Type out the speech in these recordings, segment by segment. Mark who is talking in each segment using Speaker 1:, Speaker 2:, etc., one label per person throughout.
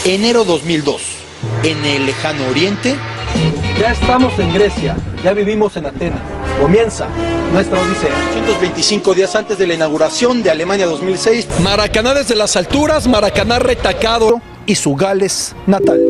Speaker 1: Enero 2002, en el lejano oriente.
Speaker 2: Ya estamos en Grecia, ya vivimos en Atenas. Comienza nuestra odisea.
Speaker 1: 125 días antes de la inauguración de Alemania 2006.
Speaker 2: Maracaná desde las alturas, Maracaná retacado y su Gales natal.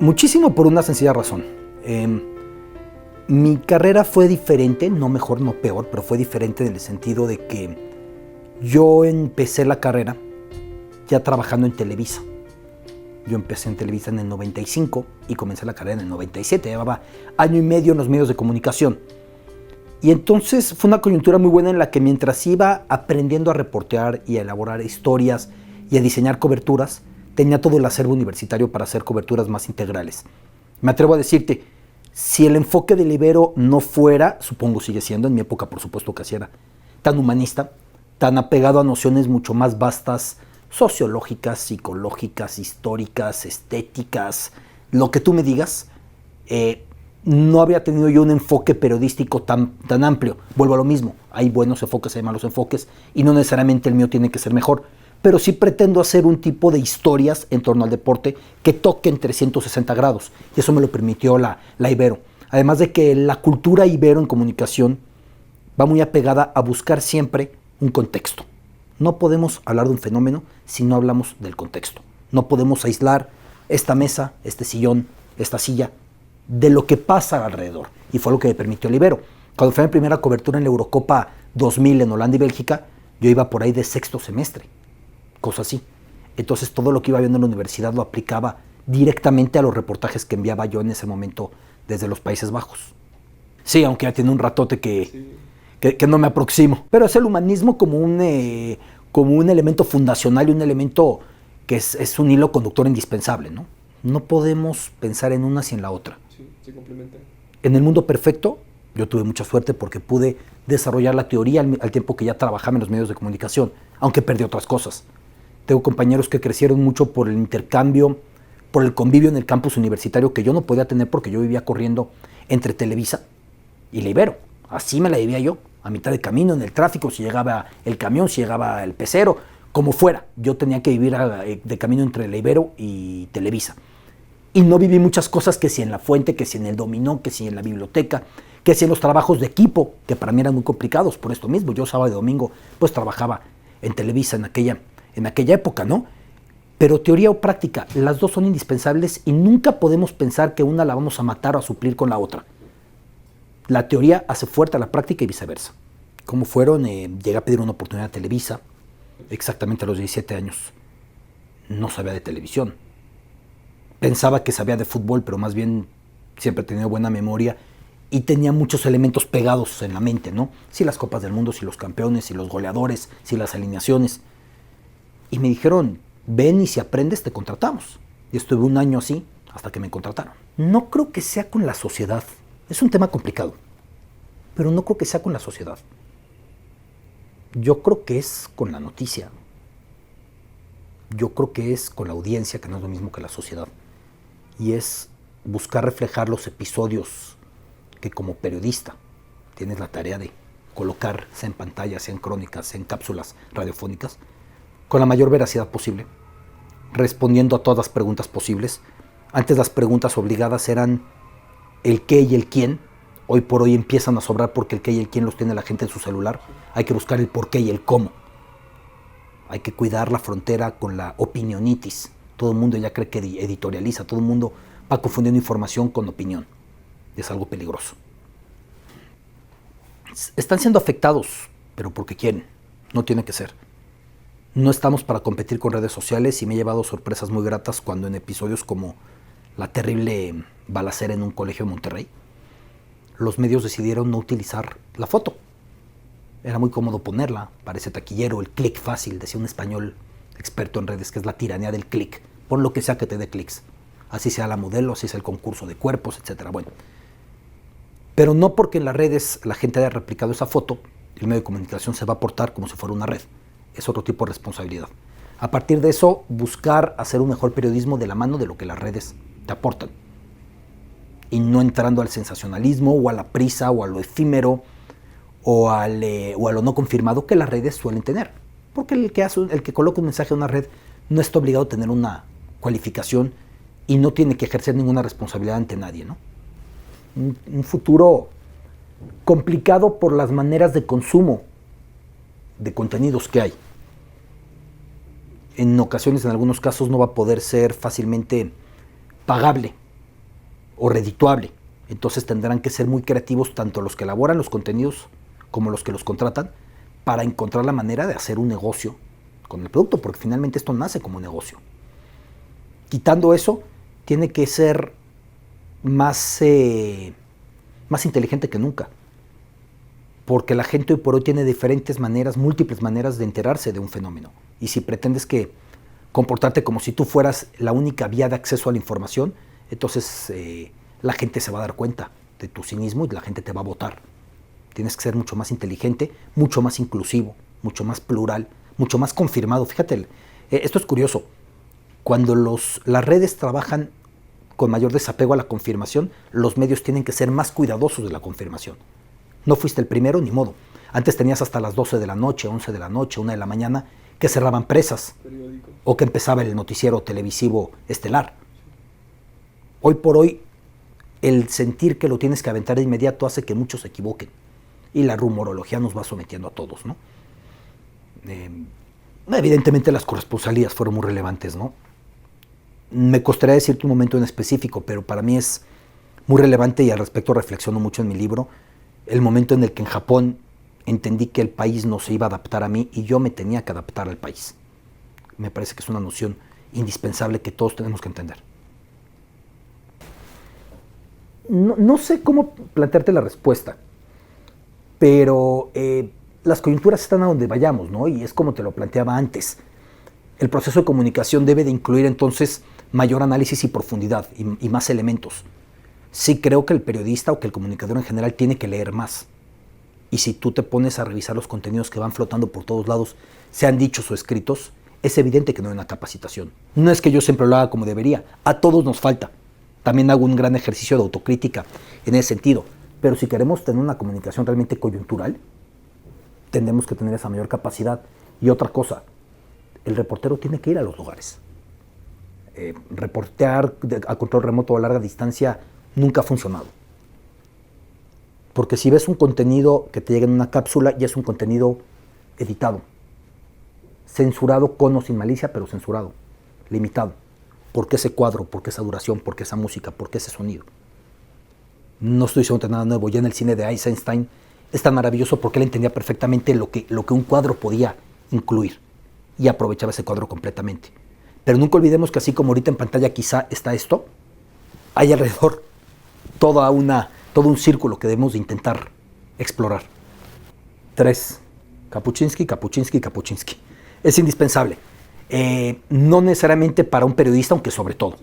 Speaker 3: Muchísimo por una sencilla razón. Mi carrera fue diferente, no mejor, no peor, pero fue diferente en el sentido de que yo empecé la carrera ya trabajando en Televisa. Yo empecé en Televisa en el 95 y comencé la carrera en el 97. Llevaba año y medio en los medios de comunicación. Y entonces fue una coyuntura muy buena en la que mientras iba aprendiendo a reportear y a elaborar historias y a diseñar coberturas, tenía todo el acervo universitario para hacer coberturas más integrales. Me atrevo a decirte, si el enfoque del Ibero no fuera, supongo sigue siendo, en mi época por supuesto que así era, tan humanista, tan apegado a nociones mucho más vastas, sociológicas, psicológicas, históricas, estéticas, lo que tú me digas, no había tenido yo un enfoque periodístico tan amplio. Vuelvo a lo mismo, hay buenos enfoques, hay malos enfoques, y no necesariamente el mío tiene que ser mejor, pero sí pretendo hacer un tipo de historias en torno al deporte que toquen 360 grados, y eso me lo permitió la Ibero. Además de que la cultura Ibero en comunicación va muy apegada a buscar siempre un contexto. No podemos hablar de un fenómeno si no hablamos del contexto. No podemos aislar esta mesa, este sillón, esta silla, de lo que pasa alrededor. Y fue lo que me permitió el Ibero. Cuando fue mi primera cobertura en la Eurocopa 2000 en Holanda y Bélgica, yo iba por ahí de sexto semestre, cosa así. Entonces todo lo que iba viendo en la universidad lo aplicaba directamente a los reportajes que enviaba yo en ese momento desde los Países Bajos. Sí, aunque ya tiene un ratote que no me aproximo. Pero es el humanismo como un elemento fundacional y un elemento que es un hilo conductor indispensable, ¿no? No podemos pensar en una sin la otra.
Speaker 2: Sí, se complementan.
Speaker 3: En el mundo perfecto, yo tuve mucha suerte porque pude desarrollar la teoría al tiempo que ya trabajaba en los medios de comunicación, aunque perdí otras cosas. Tengo compañeros que crecieron mucho por el intercambio, por el convivio en el campus universitario que yo no podía tener porque yo vivía corriendo entre Televisa y la Ibero. Así me la vivía yo, a mitad de camino, en el tráfico, si llegaba el camión, si llegaba el pecero, como fuera. Yo tenía que vivir de camino entre la Ibero y Televisa. Y no viví muchas cosas que si en la fuente, que si en el dominó, que si en la biblioteca, que si en los trabajos de equipo, que para mí eran muy complicados por esto mismo. Yo sábado y domingo pues trabajaba en Televisa en aquella época, ¿no? Pero teoría o práctica, las dos son indispensables y nunca podemos pensar que una la vamos a matar o a suplir con la otra. La teoría hace fuerte a la práctica y viceversa. ¿Cómo fueron? Llegué a pedir una oportunidad a Televisa, exactamente a los 17 años. No sabía de televisión. Pensaba que sabía de fútbol, pero más bien siempre he tenido buena memoria y tenía muchos elementos pegados en la mente, ¿no? Sí, las Copas del Mundo, sí los campeones, sí los goleadores, sí las alineaciones. Y me dijeron, ven y si aprendes te contratamos. Y estuve un año así hasta que me contrataron. No creo que sea con la sociedad. Es un tema complicado, pero no creo que sea con la sociedad. Yo creo que es con la noticia. Yo creo que es con la audiencia, que no es lo mismo que la sociedad. Y es buscar reflejar los episodios que como periodista tienes la tarea de colocar, sea en pantalla, sea en crónicas, sea en cápsulas radiofónicas, con la mayor veracidad posible, respondiendo a todas las preguntas posibles. Antes las preguntas obligadas eran el qué y el quién. Hoy por hoy empiezan a sobrar porque el qué y el quién los tiene la gente en su celular. Hay que buscar el por qué y el cómo. Hay que cuidar la frontera con la opinionitis. Todo el mundo ya cree que editorializa, todo el mundo va confundiendo información con opinión. Es algo peligroso. Están siendo afectados, pero porque quieren. No tiene que ser. No estamos para competir con redes sociales y me he llevado sorpresas muy gratas cuando en episodios como la terrible balacera en un colegio de Monterrey, los medios decidieron no utilizar la foto. Era muy cómodo ponerla, parece taquillero, el clic fácil, decía un español experto en redes, que es la tiranía del clic. Pon lo que sea que te dé clics. así sea la modelo, así sea el concurso de cuerpos, etcétera. Bueno, pero no porque en las redes la gente haya replicado esa foto, el medio de comunicación se va a portar como si fuera una red. Es otro tipo de responsabilidad. A partir de eso, buscar hacer un mejor periodismo de la mano de lo que las redes te aportan. Y no entrando al sensacionalismo, o a la prisa, o a lo efímero, o a lo no confirmado que las redes suelen tener. Porque el que coloca un mensaje en una red no está obligado a tener una cualificación y no tiene que ejercer ninguna responsabilidad ante nadie, ¿no? Un futuro complicado por las maneras de consumo de contenidos que hay. En ocasiones, en algunos casos, no va a poder ser fácilmente pagable o redituable. Entonces tendrán que ser muy creativos tanto los que elaboran los contenidos como los que los contratan para encontrar la manera de hacer un negocio con el producto, porque finalmente esto nace como negocio. Quitando eso, tiene que ser más inteligente que nunca, porque la gente hoy por hoy tiene diferentes maneras, múltiples maneras de enterarse de un fenómeno. Y si pretendes comportarte como si tú fueras la única vía de acceso a la información, entonces la gente se va a dar cuenta de tu cinismo y la gente te va a votar. Tienes que ser mucho más inteligente, mucho más inclusivo, mucho más plural, mucho más confirmado. Fíjate, esto es curioso. Cuando las redes trabajan con mayor desapego a la confirmación, los medios tienen que ser más cuidadosos de la confirmación. No fuiste el primero, ni modo. Antes tenías hasta las 12 de la noche, 11 de la noche, 1 de la mañana, que cerraban presas. Periódico. O que empezaba el noticiero televisivo estelar. Hoy por hoy, el sentir que lo tienes que aventar de inmediato hace que muchos se equivoquen. Y la rumorología nos va sometiendo a todos, ¿no? Evidentemente las corresponsalías fueron muy relevantes, ¿no? Me costaría decirte un momento en específico, pero para mí es muy relevante y al respecto reflexiono mucho en mi libro, el momento en el que en Japón entendí que el país no se iba a adaptar a mí y yo me tenía que adaptar al país. Me parece que es una noción indispensable que todos tenemos que entender. No sé cómo plantearte la respuesta, pero las coyunturas están a donde vayamos, ¿no? Y es como te lo planteaba antes. El proceso de comunicación debe de incluir entonces mayor análisis y profundidad y más elementos. Sí creo que el periodista o que el comunicador en general tiene que leer más. Y si tú te pones a revisar los contenidos que van flotando por todos lados, sean dichos o escritos, es evidente que no hay una capacitación. No es que yo siempre lo haga como debería, a todos nos falta. También hago un gran ejercicio de autocrítica en ese sentido. Pero si queremos tener una comunicación realmente coyuntural, tendremos que tener esa mayor capacidad. Y otra cosa, el reportero tiene que ir a los lugares. Reportear a control remoto a larga distancia nunca ha funcionado. Porque si ves un contenido que te llega en una cápsula, ya es un contenido editado, censurado con o sin malicia, pero censurado, limitado. ¿Por qué ese cuadro? ¿Por qué esa duración? ¿Por qué esa música? ¿Por qué ese sonido? No estoy diciendo nada nuevo. Ya en el cine de Eisenstein es tan maravilloso porque él entendía perfectamente lo que un cuadro podía incluir y aprovechaba ese cuadro completamente. Pero nunca olvidemos que así como ahorita en pantalla quizá está esto, hay alrededor todo un círculo que debemos de intentar explorar. 3. Kapuczynski, Kapuczynski, Kapuczynski. Es indispensable. No necesariamente para un periodista, aunque sobre todo.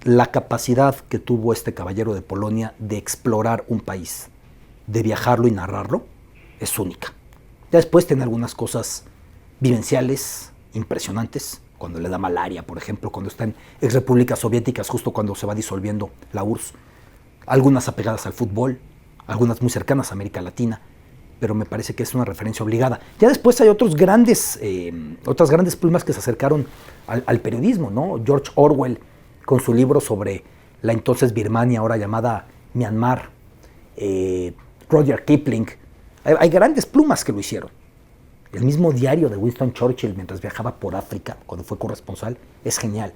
Speaker 3: La capacidad que tuvo este caballero de Polonia de explorar un país, de viajarlo y narrarlo, es única. Ya después tiene algunas cosas vivenciales impresionantes, cuando le da malaria, por ejemplo, cuando está en exrepúblicas soviéticas, justo cuando se va disolviendo la URSS. Algunas apegadas al fútbol, algunas muy cercanas a América Latina, pero me parece que es una referencia obligada. Ya después hay otras grandes plumas que se acercaron al periodismo, ¿no? George Orwell, con su libro sobre la entonces Birmania, ahora llamada Myanmar, Rudyard Kipling. Hay grandes plumas que lo hicieron. El mismo diario de Winston Churchill mientras viajaba por África, cuando fue corresponsal, es genial.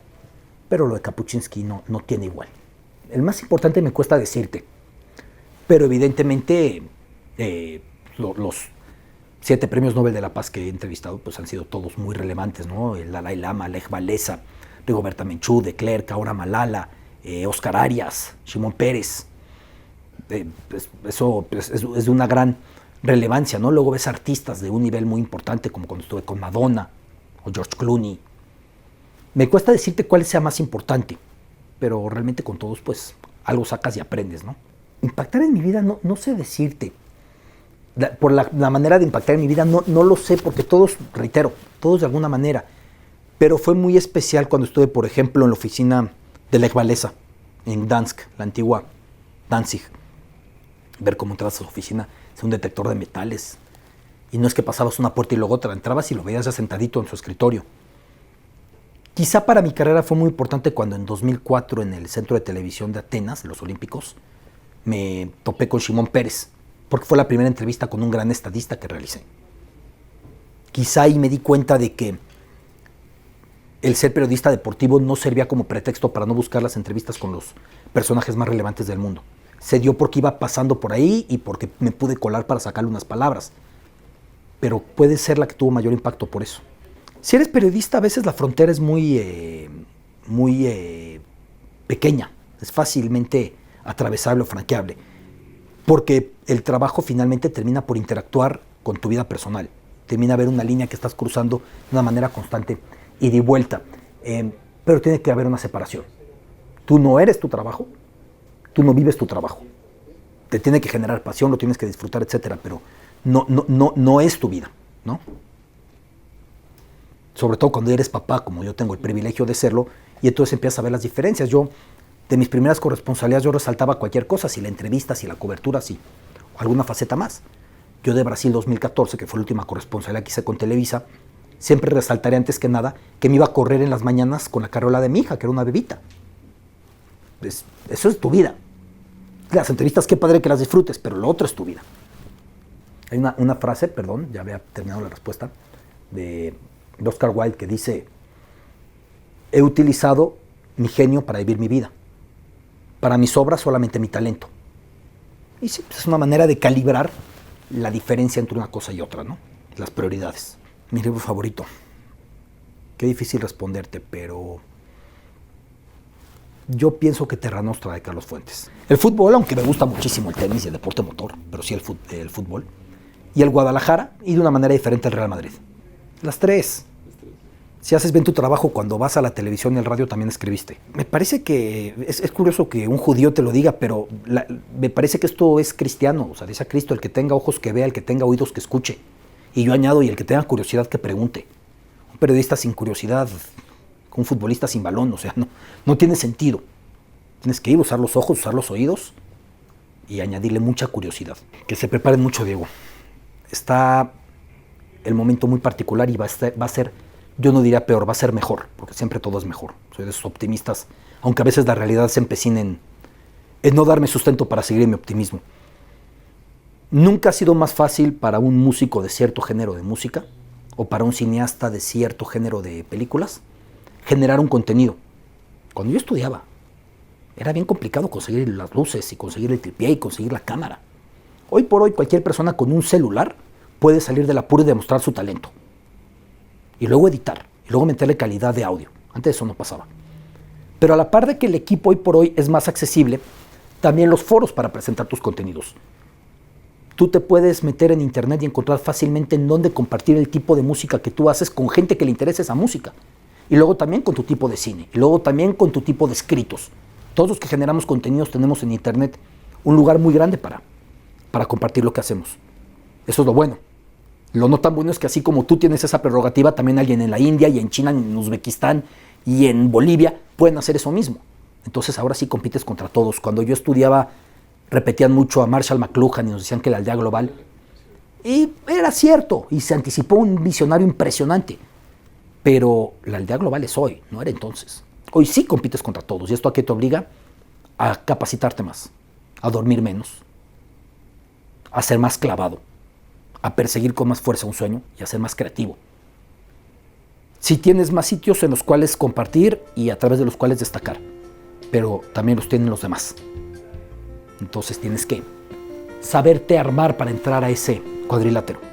Speaker 3: Pero lo de Kapuczynski no tiene igual. El más importante me cuesta decirte, pero evidentemente los 7 premios Nobel de la Paz que he entrevistado pues han sido todos muy relevantes, ¿no? El Dalai Lama, Lech Walesa, Rigoberta Menchú, de Klerk, ahora Malala, Oscar Arias, Shimon Peres. Eso es de una gran relevancia, ¿no? Luego ves artistas de un nivel muy importante, como cuando estuve con Madonna o George Clooney. Me cuesta decirte cuál sea más importante, pero realmente con todos pues algo sacas y aprendes, ¿no? Impactar en mi vida no sé decirte. Por la manera de impactar en mi vida no lo sé, porque todos, reitero, todos de alguna manera. Pero fue muy especial cuando estuve, por ejemplo, en la oficina de Lech Walesa, en Gdansk, la antigua Danzig. Ver cómo entrabas a su oficina, es un detector de metales. Y no es que pasabas una puerta y luego otra, entrabas y lo veías ya sentadito en su escritorio. Quizá para mi carrera fue muy importante cuando en 2004 en el Centro de Televisión de Atenas, los Olímpicos, me topé con Shimon Peres, porque fue la primera entrevista con un gran estadista que realicé. Quizá ahí me di cuenta de que el ser periodista deportivo no servía como pretexto para no buscar las entrevistas con los personajes más relevantes del mundo. Se dio porque iba pasando por ahí y porque me pude colar para sacarle unas palabras. Pero puede ser la que tuvo mayor impacto por eso. Si eres periodista, a veces la frontera es muy pequeña, es fácilmente atravesable o franqueable, porque el trabajo finalmente termina por interactuar con tu vida personal, termina a haber una línea que estás cruzando de una manera constante y de vuelta, pero tiene que haber una separación. Tú no eres tu trabajo, tú no vives tu trabajo, te tiene que generar pasión, lo tienes que disfrutar, etcétera, pero no es tu vida, ¿no? Sobre todo cuando eres papá, como yo tengo el privilegio de serlo, y entonces empiezas a ver las diferencias. Yo, de mis primeras corresponsalías, yo resaltaba cualquier cosa, si la entrevista, si la cobertura, si alguna faceta más. Yo de Brasil 2014, que fue la última corresponsalía que hice con Televisa, siempre resaltaré antes que nada que me iba a correr en las mañanas con la carriola de mi hija, que era una bebita. Eso es tu vida. Las entrevistas, qué padre que las disfrutes, pero lo otro es tu vida. Hay una frase, perdón, ya había terminado la respuesta, de Oscar Wilde, que dice: he utilizado mi genio para vivir mi vida. Para mis obras solamente mi talento. Y sí, pues es una manera de calibrar la diferencia entre una cosa y otra, ¿no? Las prioridades. Mi libro favorito. Qué difícil responderte, pero yo pienso que Terra Nostra, de Carlos Fuentes. El fútbol, aunque me gusta muchísimo el tenis y el deporte motor, pero sí el fútbol. Y el Guadalajara, y de una manera diferente el Real Madrid. Las tres. Si haces bien tu trabajo cuando vas a la televisión y al radio, también escribiste. Me parece que es curioso que un judío te lo diga, pero me parece que esto es cristiano. O sea, dice a Cristo: el que tenga ojos que vea, el que tenga oídos que escuche. Y yo añado: y el que tenga curiosidad que pregunte. Un periodista sin curiosidad, un futbolista sin balón, o sea, no tiene sentido. Tienes que ir, usar los ojos, usar los oídos y añadirle mucha curiosidad. Que se preparen mucho, Diego. Está el momento muy particular y va a ser, yo no diría peor, va a ser mejor, porque siempre todo es mejor. Soy de esos optimistas, aunque a veces la realidad se empecina en no darme sustento para seguir en mi optimismo. Nunca ha sido más fácil para un músico de cierto género de música o para un cineasta de cierto género de películas generar un contenido. Cuando yo estudiaba, era bien complicado conseguir las luces y conseguir el tripié y conseguir la cámara. Hoy por hoy, cualquier persona con un celular puede salir del apuro y demostrar su talento. Y luego editar, y luego meterle calidad de audio. Antes eso no pasaba. Pero a la par de que el equipo hoy por hoy es más accesible, también los foros para presentar tus contenidos. Tú te puedes meter en internet y encontrar fácilmente en dónde compartir el tipo de música que tú haces con gente que le interesa esa música. Y luego también con tu tipo de cine, y luego también con tu tipo de escritos. Todos los que generamos contenidos tenemos en internet un lugar muy grande para compartir lo que hacemos. Eso es lo bueno. Lo no tan bueno es que así como tú tienes esa prerrogativa, también alguien en la India y en China, en Uzbekistán y en Bolivia pueden hacer eso mismo. Entonces ahora sí compites contra todos. Cuando yo estudiaba, repetían mucho a Marshall McLuhan y nos decían que la aldea global. Y era cierto, y se anticipó un visionario impresionante. Pero la aldea global es hoy, no era entonces. Hoy sí compites contra todos, y esto a qué te obliga: a capacitarte más, a dormir menos, a ser más clavado, a perseguir con más fuerza un sueño y a ser más creativo. Si tienes más sitios en los cuales compartir y a través de los cuales destacar, pero también los tienen los demás. Entonces tienes que saberte armar para entrar a ese cuadrilátero.